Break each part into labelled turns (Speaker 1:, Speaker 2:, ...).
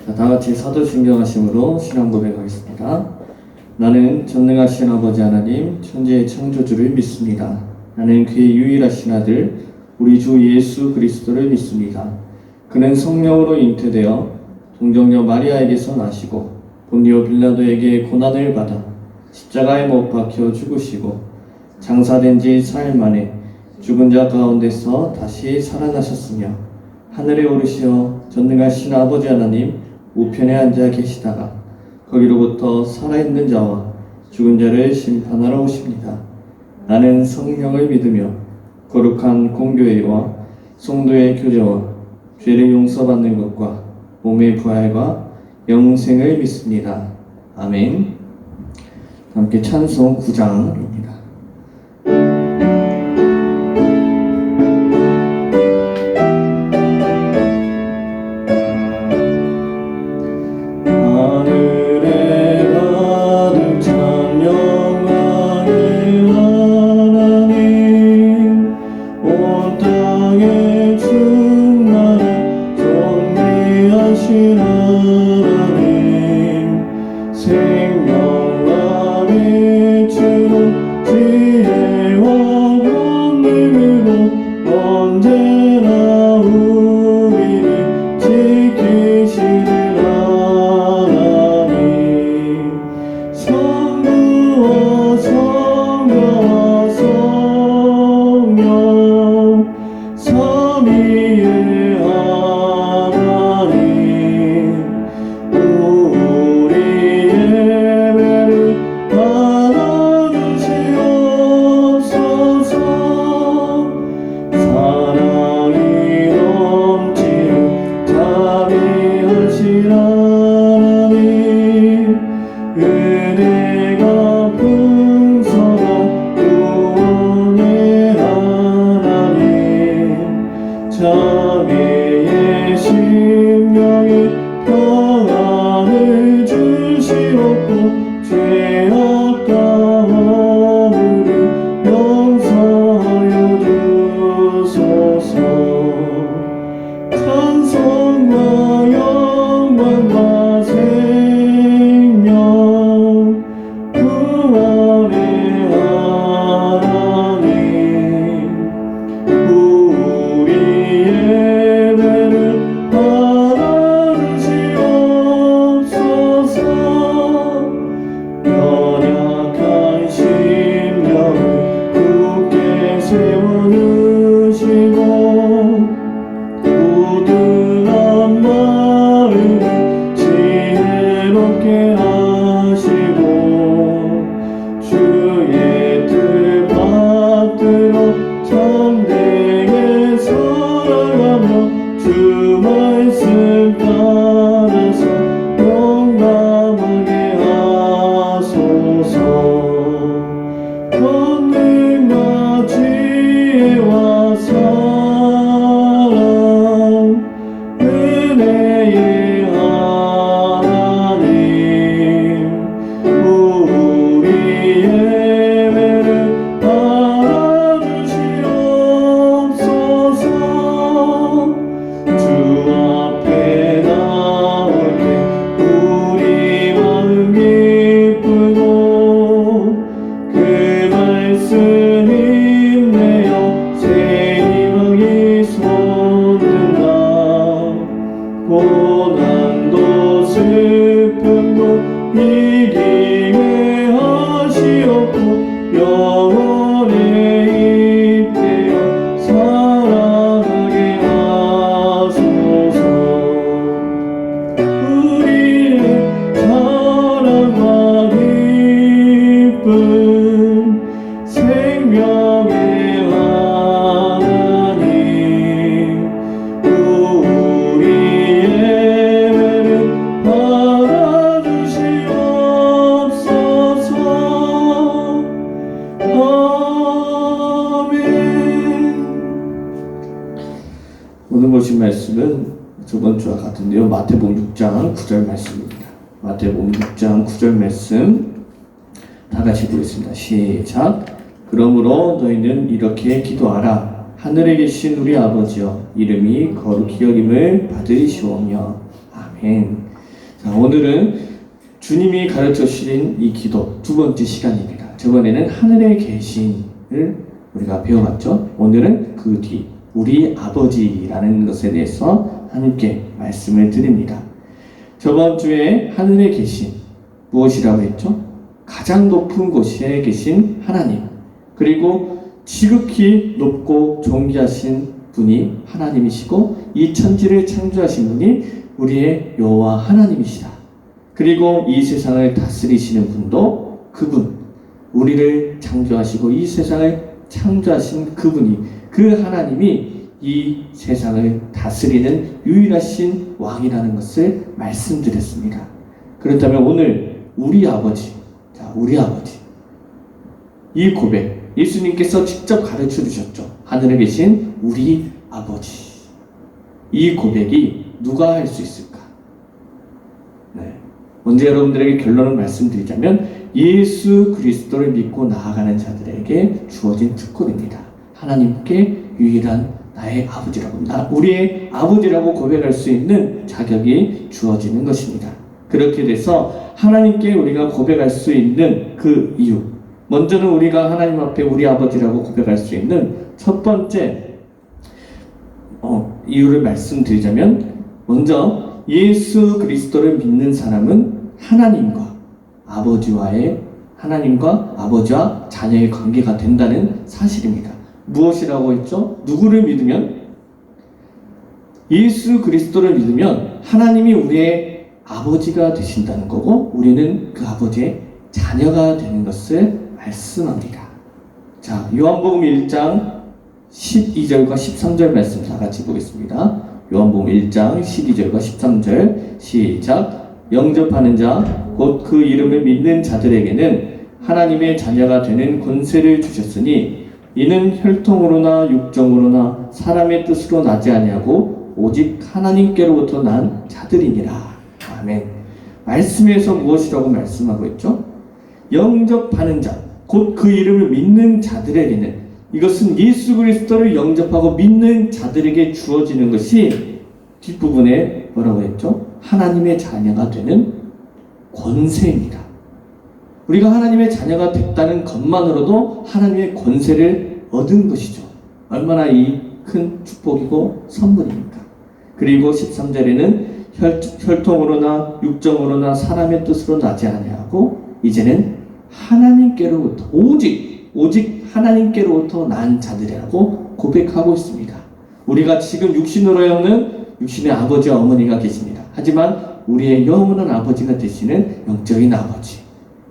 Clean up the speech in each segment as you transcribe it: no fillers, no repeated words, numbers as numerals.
Speaker 1: 자, 다같이 사도신경하심으로 신앙 고백하겠습니다. 나는 전능하신 아버지 하나님 천지의 창조주를 믿습니다. 나는 그의 유일하신 아들 우리 주 예수 그리스도를 믿습니다. 그는 성령으로 잉태되어 동정녀 마리아에게서 나시고 본디오 빌라도에게 고난을 받아 십자가에 못 박혀 죽으시고 장사된 지 4일 만에 죽은 자 가운데서 다시 살아나셨으며 하늘에 오르시어 전능하신 아버지 하나님 우편에 앉아 계시다가 거기로부터 살아있는 자와 죽은 자를 심판하러 오십니다. 나는 성령을 믿으며 거룩한 공교회와 성도의 교제와 죄를 용서받는 것과 몸의 부활과 영생을 믿습니다. 아멘. 함께 찬송 9장입니다. 오늘 보신 말씀은 저번 주와 같은데요. 마태복음 6장 9절 말씀입니다. 마태복음 6장 9절 말씀 다 같이 보겠습니다. 시작. 그러므로 너희는 이렇게 기도하라. 하늘에 계신 우리 아버지여, 이름이 거룩히 여김을 받으시오며. 아멘. 자, 오늘은 주님이 가르쳐 주신 이 기도 두 번째 시간입니다. 저번에는 하늘에 계신을 우리가 배워봤죠. 오늘은 그 뒤 우리 아버지라는 것에 대해서 함께 말씀을 드립니다. 저번 주에 하늘에 계신 무엇이라고 했죠? 가장 높은 곳에 계신 하나님, 그리고 지극히 높고 존귀하신 분이 하나님이시고 이 천지를 창조하신 분이 우리의 여호와 하나님이시다. 그리고 이 세상을 다스리시는 분도 그분, 우리를 창조하시고 이 세상을 창조하신 그분이, 그 하나님이 이 세상을 다스리는 유일하신 왕이라는 것을 말씀드렸습니다. 그렇다면 오늘 우리 아버지, 우리 아버지, 이 고백 예수님께서 직접 가르쳐 주셨죠. 하늘에 계신 우리 아버지. 이 고백이 누가 할 수 있을까? 먼저 여러분들에게 결론을 말씀드리자면 예수 그리스도를 믿고 나아가는 자들에게 주어진 특권입니다. 하나님께 유일한 나의 아버지라고, 우리의 아버지라고 고백할 수 있는 자격이 주어지는 것입니다. 그렇게 돼서 하나님께 우리가 고백할 수 있는 그 이유, 먼저는 우리가 하나님 앞에 우리 아버지라고 고백할 수 있는 첫 번째 이유를 말씀드리자면, 먼저 예수 그리스도를 믿는 사람은 하나님과 아버지와 자녀의 관계가 된다는 사실입니다. 무엇이라고 했죠? 누구를 믿으면? 예수 그리스도를 믿으면 하나님이 우리의 아버지가 되신다는 거고, 우리는 그 아버지의 자녀가 되는 것을 말씀합니다. 자, 요한복음 1장 12절과 13절 말씀 다 같이 보겠습니다. 요한복음 1장 12절과 13절 시작. 영접하는 자 곧 그 이름을 믿는 자들에게는 하나님의 자녀가 되는 권세를 주셨으니 이는 혈통으로나 육정으로나 사람의 뜻으로 나지 아니하고 오직 하나님께로부터 난 자들이니라. 아멘. 말씀에서 무엇이라고 말씀하고 있죠? 영접하는 자, 곧 그 이름을 믿는 자들에게는, 이것은 예수 그리스도를 영접하고 믿는 자들에게 주어지는 것이 뒷부분에 뭐라고 했죠? 하나님의 자녀가 되는 권세입니다. 우리가 하나님의 자녀가 됐다는 것만으로도 하나님의 권세를 얻은 것이죠. 얼마나 이 큰 축복이고 선물입니까? 그리고 13절에는 혈통으로나 육정으로나 사람의 뜻으로 나지 아니하고 이제는 하나님께로부터 오직 하나님께로부터 난 자들이라고 고백하고 있습니다. 우리가 지금 육신으로 없는 육신의 아버지와 어머니가 계십니다. 하지만 우리의 영원한 아버지가 되시는 영적인 아버지,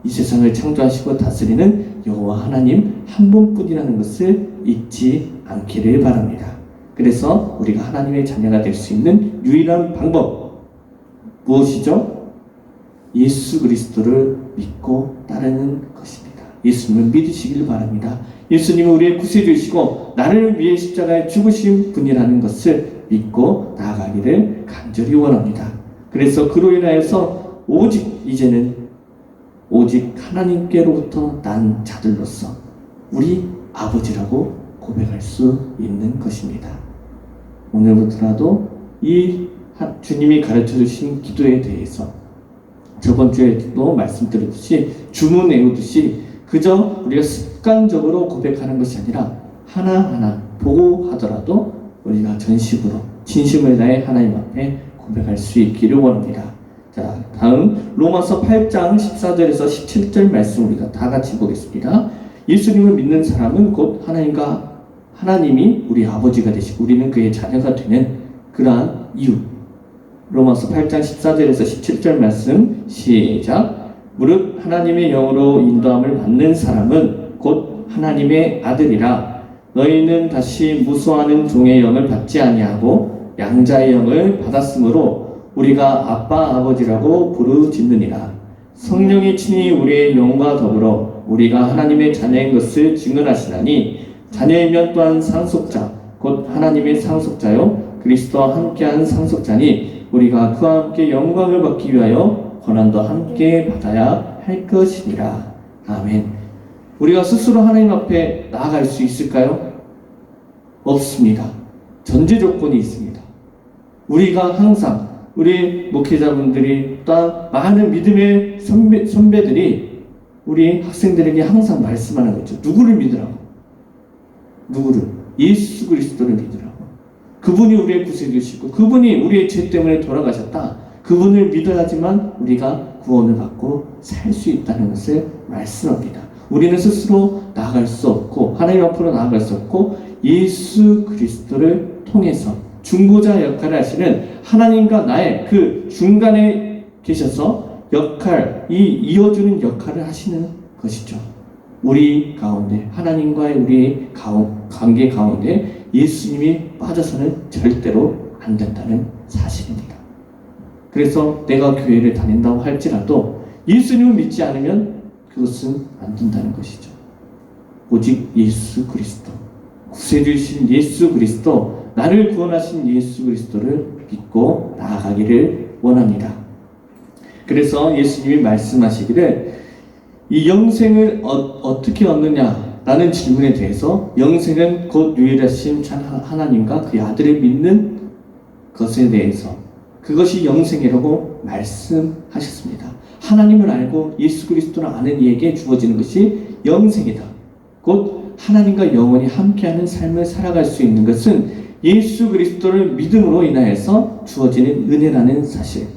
Speaker 1: 이 세상을 창조하시고 다스리는 여호와 하나님 한 분뿐이라는 것을 잊지 않기를 바랍니다. 그래서 우리가 하나님의 자녀가 될 수 있는 유일한 방법 무엇이죠? 예수 그리스도를 믿고 따르는 것입니다. 예수님을 믿으시길 바랍니다. 예수님은 우리의 구세주이시고 나를 위해 십자가에 죽으신 분이라는 것을 믿고 나아가기를 간절히 원합니다. 그래서 그로 인하여서 이제는 오직 하나님께로부터 난 자들로서 우리 아버지라고 고백할 수 있는 것입니다. 오늘부터라도 이 주님이 가르쳐 주신 기도에 대해서 저번 주에도 말씀드렸듯이 주문 외우듯이 그저 우리가 습관적으로 고백하는 것이 아니라 하나하나 보고 하더라도 우리가 전식으로 진심을 다해 하나님 앞에 고백할 수 있기를 원합니다. 자, 다음 로마서 8장 14절에서 17절 말씀 우리가 다 같이 보겠습니다. 예수님을 믿는 사람은 곧 하나님이 우리 아버지가 되시고 우리는 그의 자녀가 되는 그러한 이유. 로마서 8장 14절에서 17절 말씀 시작. 무릇 하나님의 영으로 인도함을 받는 사람은 곧 하나님의 아들이라. 너희는 다시 무수하는 종의 영을 받지 아니하고 양자의 영을 받았으므로 우리가 아빠 아버지라고 부르짖느니라. 성령이 친히 우리의 영과 더불어 우리가 하나님의 자녀인 것을 증언하시나니 자녀이면 또한 상속자 곧 하나님의 상속자요 그리스도와 함께한 상속자니 우리가 그와 함께 영광을 받기 위하여 고난도 함께 받아야 할 것이니라. 아멘. 우리가 스스로 하나님 앞에 나아갈 수 있을까요? 없습니다. 전제 조건이 있습니다. 우리가 항상 우리 목회자분들이 또한 많은 믿음의 선배들이 우리 학생들에게 항상 말씀하는 거죠. 누구를 믿으라고? 누구를? 예수 그리스도를 믿으라고. 그분이 우리의 구세주시고 그분이 우리의 죄 때문에 돌아가셨다. 그분을 믿어야지만 우리가 구원을 받고 살 수 있다는 것을 말씀합니다. 우리는 스스로 나아갈 수 없고 하나님 앞으로 나아갈 수 없고 예수 그리스도를 통해서 중보자 역할을 하시는 하나님과 나의 그 중간에 계셔서 이어주는 역할을 하시는 것이죠. 우리 가운데 하나님과의 우리의 관계 가운데 예수님이 빠져서는 절대로 안 된다는 사실입니다. 그래서 내가 교회를 다닌다고 할지라도 예수님을 믿지 않으면 그것은 안 된다는 것이죠. 오직 예수 그리스도, 구세주이신 예수 그리스도, 나를 구원하신 예수 그리스도를 믿고 나아가기를 원합니다. 그래서 예수님이 말씀하시기를 이 영생을 어떻게 얻느냐 라는 질문에 대해서 영생은 곧 유일하신 하나님과 그의 아들을 믿는 것에 대해서 그것이 영생이라고 말씀하셨습니다. 하나님을 알고 예수 그리스도를 아는 이에게 주어지는 것이 영생이다. 곧 하나님과 영원히 함께하는 삶을 살아갈 수 있는 것은 예수 그리스도를 믿음으로 인하여서 주어지는 은혜라는 사실.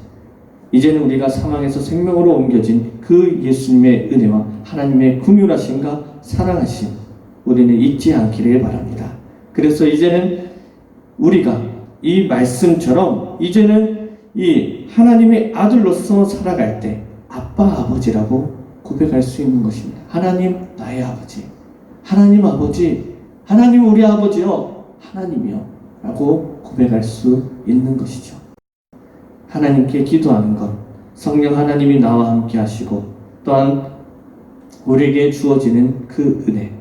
Speaker 1: 이제는 우리가 사망에서 생명으로 옮겨진 그 예수님의 은혜와 하나님의 긍휼하심과 사랑하심 우리는 잊지 않기를 바랍니다. 그래서 이제는 우리가 이 말씀처럼 이제는 이 하나님의 아들로서 살아갈 때 아빠 아버지라고 고백할 수 있는 것입니다. 하나님 나의 아버지, 하나님 아버지, 하나님 우리 아버지요, 하나님이요 라고 고백할 수 있는 것이죠. 하나님께 기도하는 것, 성령 하나님이 나와 함께 하시고 또한 우리에게 주어지는 그 은혜,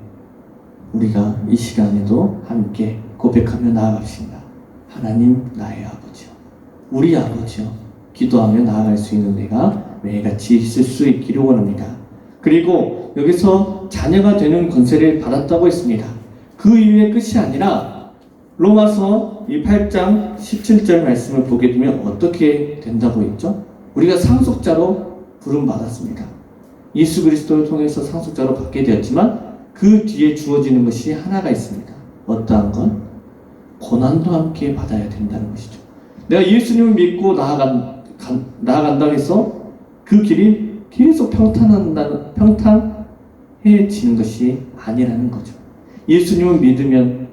Speaker 1: 우리가 이 시간에도 함께 고백하며 나아갑시다. 하나님 나의 아버지요, 우리 아버지요, 기도하며 나아갈 수 있는 은혜가 매일같이 있을 수 있기를 원합니다. 그리고 여기서 자녀가 되는 권세를 받았다고 했습니다. 그 이유의 끝이 아니라 로마서 이 8장 17절 말씀을 보게 되면 어떻게 된다고 했죠? 우리가 상속자로 부름받았습니다. 예수 그리스도를 통해서 상속자로 받게 되었지만 그 뒤에 주어지는 것이 하나가 있습니다. 어떠한 건? 고난도 함께 받아야 된다는 것이죠. 내가 예수님을 믿고 나아간다고 해서 그 길이 계속 평탄해지는 것이 아니라는 거죠. 예수님을 믿으면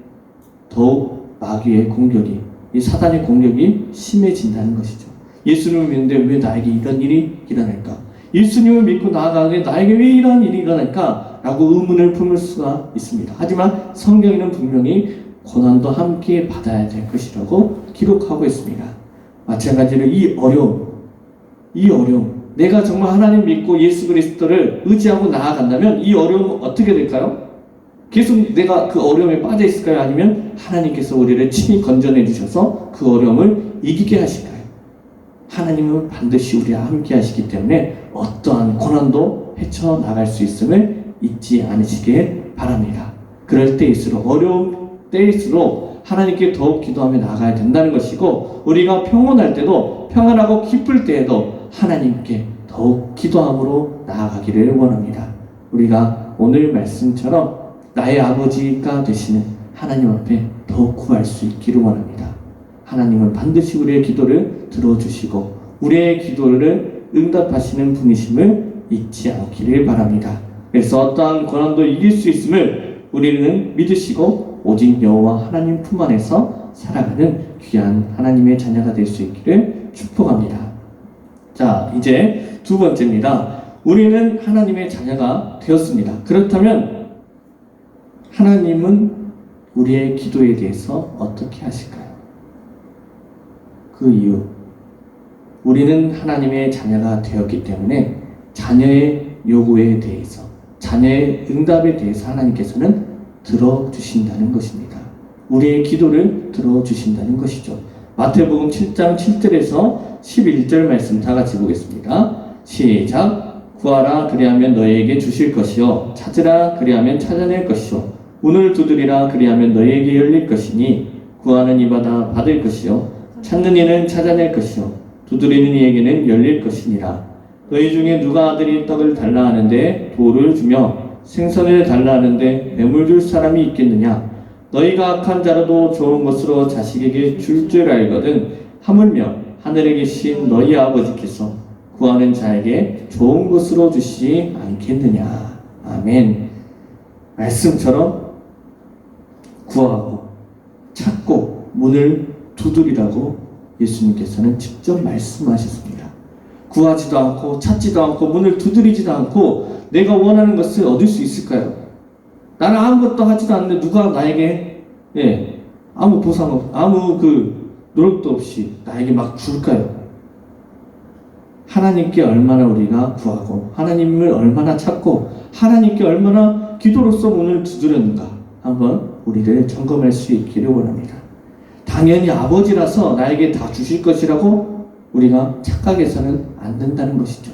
Speaker 1: 더욱 마귀의 공격이, 이 사단의 공격이 심해진다는 것이죠. 예수님을 믿는데 왜 나에게 이런 일이 일어날까? 예수님을 믿고 나아가는데 나에게 왜 이런 일이 일어날까? 라고 의문을 품을 수가 있습니다. 하지만 성경에는 분명히 고난도 함께 받아야 될 것이라고 기록하고 있습니다. 마찬가지로 이 어려움, 내가 정말 하나님 믿고 예수 그리스도를 의지하고 나아간다면 이 어려움은 어떻게 될까요? 계속 내가 그 어려움에 빠져 있을까요? 아니면 하나님께서 우리를 친히 건져내 주셔서 그 어려움을 이기게 하실까요? 하나님은 반드시 우리와 함께 하시기 때문에 어떠한 고난도 헤쳐나갈 수 있음을 잊지 않으시길 바랍니다. 그럴 때일수록, 어려운 때일수록 하나님께 더욱 기도하며 나아가야 된다는 것이고, 우리가 평온할 때도, 평안하고 기쁠 때에도 하나님께 더욱 기도함으로 나아가기를 원합니다. 우리가 오늘 말씀처럼 나의 아버지가 되시는 하나님 앞에 더욱 구할 수 있기를 원합니다. 하나님은 반드시 우리의 기도를 들어주시고 우리의 기도를 응답하시는 분이심을 잊지 않기를 바랍니다. 그래서 어떠한 고난도 이길 수 있음을 우리는 믿으시고 오직 여호와 하나님 품 안에서 살아가는 귀한 하나님의 자녀가 될 수 있기를 축복합니다. 자, 이제 두 번째입니다. 우리는 하나님의 자녀가 되었습니다. 그렇다면 하나님은 우리의 기도에 대해서 어떻게 하실까요? 그 이유, 우리는 하나님의 자녀가 되었기 때문에 자녀의 요구에 대해서, 자녀의 응답에 대해서 하나님께서는 들어주신다는 것입니다. 우리의 기도를 들어주신다는 것이죠. 마태복음 7장 7절에서 11절 말씀 다 같이 보겠습니다. 시작. 구하라 그리하면 너희에게 주실 것이요, 찾으라 그리하면 찾아낼 것이요, 문을 두드리라 그리하면 너희에게 열릴 것이니 구하는 이마다 받을 것이요, 찾는 이는 찾아낼 것이요, 두드리는 이에게는 열릴 것이니라. 너희 중에 누가 아들이 떡을 달라 하는데 돌을 주며 생선을 달라 하는데 뱀을 줄 사람이 있겠느냐? 너희가 악한 자라도 좋은 것으로 자식에게 줄 줄 알거든 하물며 하늘에 계신 너희 아버지께서 구하는 자에게 좋은 것으로 주시지 않겠느냐. 아멘. 말씀처럼 구하고 찾고 문을 두드리라고 예수님께서는 직접 말씀하셨습니다. 구하지도 않고 찾지도 않고 문을 두드리지도 않고 내가 원하는 것을 얻을 수 있을까요? 나는 아무것도 하지도 않는데 누가 나에게 아무 보상 없, 아무 노력도 없이 나에게 막 줄까요? 하나님께 얼마나 우리가 구하고 하나님을 얼마나 찾고 하나님께 얼마나 기도로서 문을 두드렸는가 한번 우리를 점검할 수 있기를 원합니다. 당연히 아버지라서 나에게 다 주실 것이라고 우리가 착각해서는 안 된다는 것이죠.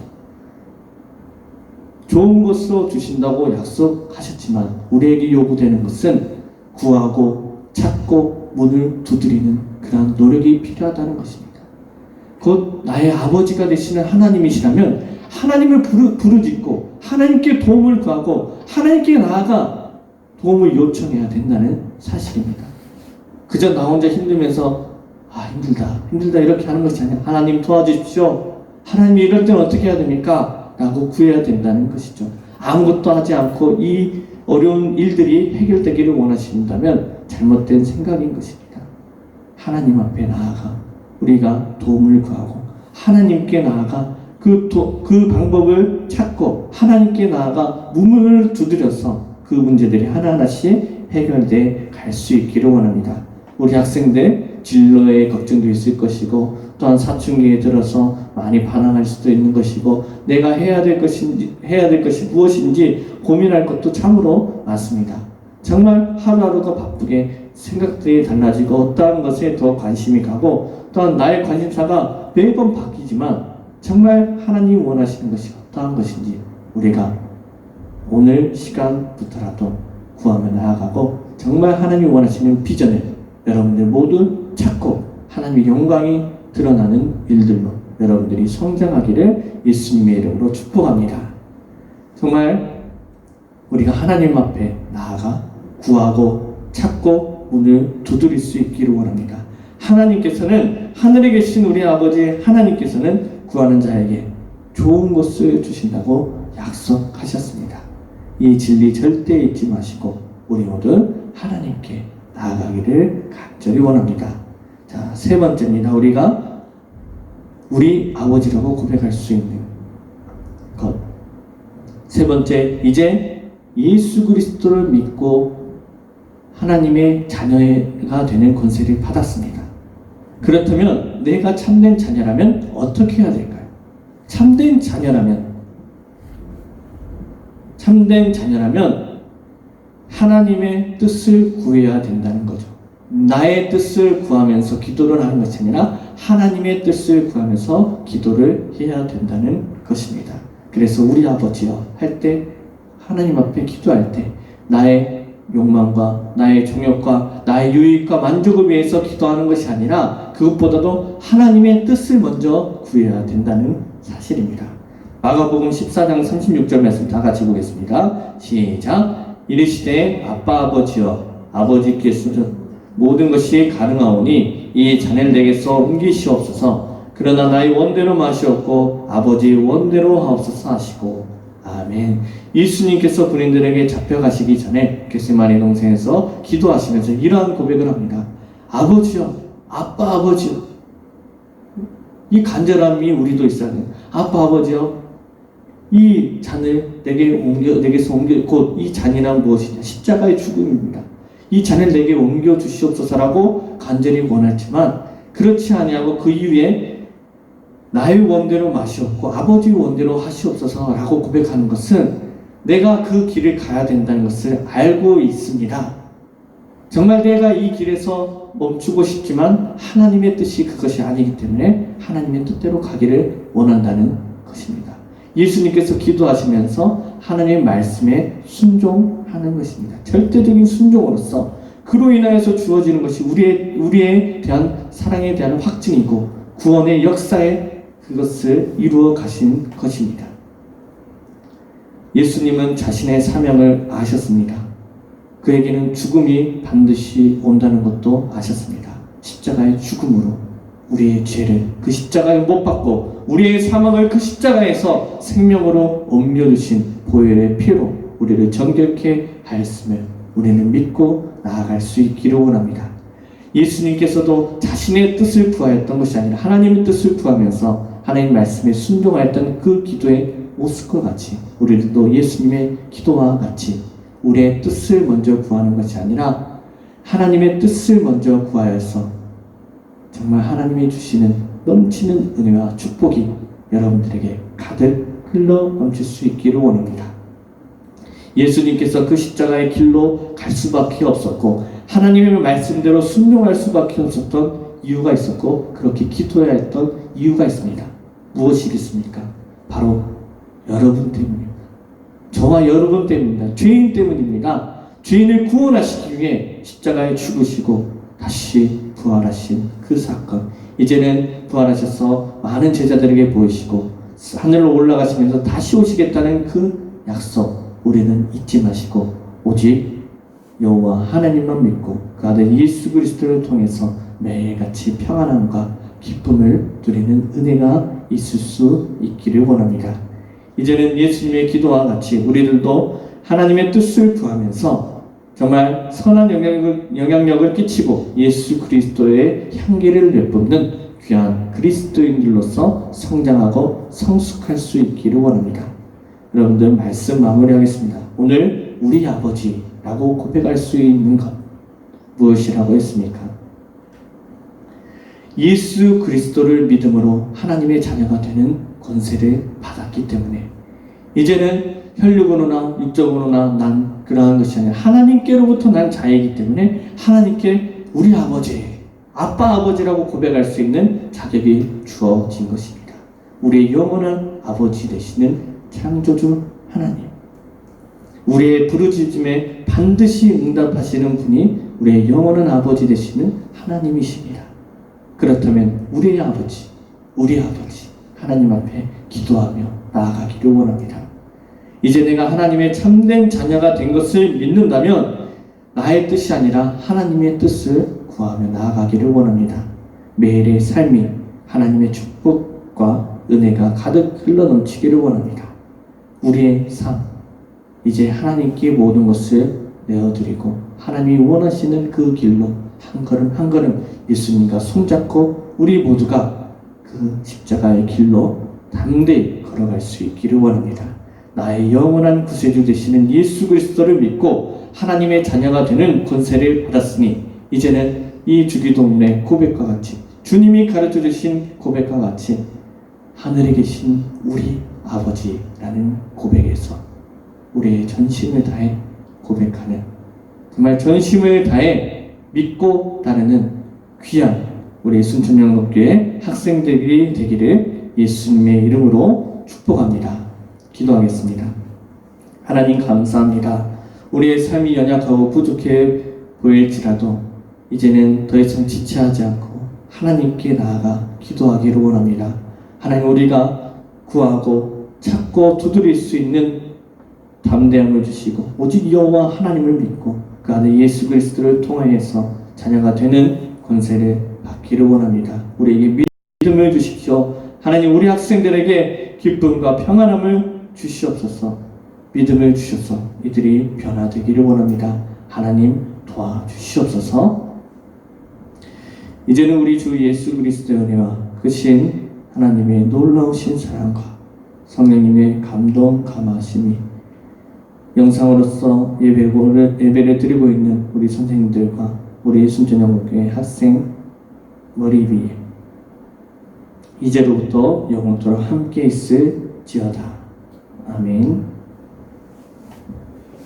Speaker 1: 좋은 것으로 주신다고 약속하셨지만 우리에게 요구되는 것은 구하고 찾고 문을 두드리는 그런 노력이 필요하다는 것입니다. 곧 나의 아버지가 되시는 하나님이시라면 하나님을 부르짖고 하나님께 도움을 구하고 하나님께 나아가 도움을 요청해야 된다는 사실입니다. 그저 나 혼자 힘들면서 힘들다 이렇게 하는 것이 아니라 하나님 도와주십시오. 하나님이 이럴 때는 어떻게 해야 됩니까? 라고 구해야 된다는 것이죠. 아무것도 하지 않고 이 어려운 일들이 해결되기를 원하신다면 잘못된 생각인 것입니다. 하나님 앞에 나아가 우리가 도움을 구하고 하나님께 나아가 그 방법을 찾고 하나님께 나아가 문을 두드려서 그 문제들이 하나하나씩 해결돼 갈 수 있기를 원합니다. 우리 학생들 진로에 걱정도 있을 것이고 또한 사춘기에 들어서 많이 반항할 수도 있는 것이고 내가 해야 될 것이 무엇인지 고민할 것도 참으로 많습니다. 정말 하루하루가 바쁘게 생각들이 달라지고 어떠한 것에 더 관심이 가고 또한 나의 관심사가 매번 바뀌지만 정말 하나님이 원하시는 것이 어떠한 것인지 우리가 오늘 시간부터라도 구하며 나아가고 정말 하나님이 원하시는 비전을 여러분들 모두 찾고 하나님의 영광이 드러나는 일들로 여러분들이 성장하기를 예수님의 이름으로 축복합니다. 정말 우리가 하나님 앞에 나아가 구하고 찾고 문을 두드릴 수 있기를 원합니다. 하나님께서는 하늘에 계신 우리 아버지 하나님께서는 구하는 자에게 좋은 것을 주신다고 약속하셨습니다. 이 진리 절대 잊지 마시고 우리 모두 하나님께 나아가기를 간절히 원합니다. 자, 세 번째입니다. 우리가 우리 아버지라고 고백할 수 있는 것. 세 번째, 이제 예수 그리스도를 믿고 하나님의 자녀가 되는 권세를 받았습니다. 그렇다면 내가 참된 자녀라면 어떻게 해야 될까요? 참된 자녀라면 하나님의 뜻을 구해야 된다는 거죠. 나의 뜻을 구하면서 기도를 하는 것이 아니라 하나님의 뜻을 구하면서 기도를 해야 된다는 것입니다. 그래서 우리 아버지여 할 때 하나님 앞에 기도할 때 나의 욕망과 나의 정욕과 나의 유익과 만족을 위해서 기도하는 것이 아니라 그것보다도 하나님의 뜻을 먼저 구해야 된다는 사실입니다. 마가복음 14장 36절 말씀 다 같이 보겠습니다. 시작. 이르시되 아빠 아버지여 아버지께서 모든 것이 가능하오니 이 잔을 내게서 옮기시옵소서. 그러나 나의 원대로 마시옵고 아버지의 원대로 하옵소서 하시고. 아멘. 예수님께서 군인들에게 잡혀가시기 전에 겟세마네 동산에서 기도하시면서 이러한 고백을 합니다. 아버지여, 아빠 아버지여. 이 간절함이 우리도 있어야 돼요. 아빠 아버지여, 이 잔을 내게서 옮겨, 곧 이 잔이란 무엇이냐? 십자가의 죽음입니다. 이 잔을 내게 옮겨 주시옵소서라고 간절히 원했지만 그렇지 아니하고 그 이후에 나의 원대로 마시옵고 아버지의 원대로 하시옵소서라고 고백하는 것은 내가 그 길을 가야 된다는 것을 알고 있습니다. 정말 내가 이 길에서 멈추고 싶지만 하나님의 뜻이 그것이 아니기 때문에 하나님의 뜻대로 가기를 원한다는 것입니다. 예수님께서 기도하시면서 하나님의 말씀에 순종하는 것입니다. 절대적인 순종으로서 그로 인하여서 주어지는 것이 우리에 대한 사랑에 대한 확증이고 구원의 역사에 그것을 이루어 가신 것입니다. 예수님은 자신의 사명을 아셨습니다. 그에게는 죽음이 반드시 온다는 것도 아셨습니다. 십자가의 죽음으로 우리의 죄를 그 십자가에 못 박고 우리의 사망을 그 십자가에서 생명으로 옮겨주신 보혈의 피로 우리를 정결케 하였음을 우리는 믿고 나아갈 수 있기를 원합니다. 예수님께서도 자신의 뜻을 구하였던 것이 아니라 하나님의 뜻을 구하면서 하나님 말씀에 순종하였던 그 기도의 모습과 같이 우리도 예수님의 기도와 같이 우리의 뜻을 먼저 구하는 것이 아니라 하나님의 뜻을 먼저 구하여서 정말 하나님이 주시는 넘치는 은혜와 축복이 여러분들에게 가득 흘러 넘칠 수 있기를 원합니다. 예수님께서 그 십자가의 길로 갈 수밖에 없었고 하나님의 말씀대로 순종할 수밖에 없었던 이유가 있었고 그렇게 기도해야 했던 이유가 있습니다. 무엇이겠습니까? 바로 여러분 때문입니다. 저와 여러분 때문입니다. 죄인 때문입니다. 죄인을 구원하시기 위해 십자가에 죽으시고 다시 부활하신 그 사건, 이제는 부활하셔서 많은 제자들에게 보이시고 하늘로 올라가시면서 다시 오시겠다는 그 약속 우리는 잊지 마시고 오직 여호와 하나님만 믿고 그 아들 예수 그리스도를 통해서 매일같이 평안함과 기쁨을 누리는 은혜가 있을 수 있기를 원합니다. 이제는 예수님의 기도와 같이 우리들도 하나님의 뜻을 구하면서 정말 선한 영향력을 끼치고 예수 그리스도의 향기를 내뿜는 귀한 그리스도인들로서 성장하고 성숙할 수 있기를 원합니다. 여러분들 말씀 마무리하겠습니다. 오늘 우리 아버지라고 고백할 수 있는 것 무엇이라고 했습니까? 예수 그리스도를 믿음으로 하나님의 자녀가 되는 권세를 받았기 때문에 이제는 혈육으로나 육적으로나 난 그러한 것이 아니라 하나님께로부터 난 자이기 때문에 하나님께 우리 아버지, 아빠 아버지라고 고백할 수 있는 자격이 주어진 것입니다. 우리의 영원한 아버지 되시는 창조주 하나님, 우리의 부르짖음에 반드시 응답하시는 분이 우리의 영원한 아버지 되시는 하나님이십니다. 그렇다면 우리 아버지 하나님 앞에 기도하며 나아가기를 원합니다. 이제 내가 하나님의 참된 자녀가 된 것을 믿는다면 나의 뜻이 아니라 하나님의 뜻을 구하며 나아가기를 원합니다. 매일의 삶이 하나님의 축복과 은혜가 가득 흘러넘치기를 원합니다. 우리의 삶, 이제 하나님께 모든 것을 내어드리고 하나님이 원하시는 그 길로 한 걸음 한 걸음 예수님과 손잡고 우리 모두가 그 십자가의 길로 담대히 걸어갈 수 있기를 원합니다. 나의 영원한 구세주 되시는 예수 그리스도를 믿고 하나님의 자녀가 되는 권세를 받았으니 이제는 이 주기도문의 고백과 같이 주님이 가르쳐 주신 고백과 같이 하늘에 계신 우리 아버지라는 고백에서 우리의 전심을 다해 고백하는, 정말 전심을 다해 믿고 따르는 귀한 우리 순천영업교회 학생들이 되기를 예수님의 이름으로 축복합니다. 기도하겠습니다. 하나님 감사합니다. 우리의 삶이 연약하고 부족해 보일지라도 이제는 더 이상 지체하지 않고 하나님께 나아가 기도하기를 원합니다. 하나님, 우리가 구하고 찾고 두드릴 수 있는 담대함을 주시고 오직 여호와 하나님을 믿고 그 안에 예수 그리스도를 통하여서 자녀가 되는 권세를 받기를 원합니다. 우리에게 믿음을 주십시오. 하나님, 우리 학생들에게 기쁨과 평안함을 주시옵소서. 믿음을 주셔서 이들이 변화되기를 원합니다. 하나님 도와주시옵소서. 이제는 우리 주 예수 그리스도의 은혜와 크신 하나님의 놀라우신 사랑과 성령님의 감동 감화심이 영상으로서 예배를 드리고 있는 우리 선생님들과 우리 순천영국교회 학생 머리 위에 이제로부터 영원토록 함께 있을지어다. 아멘.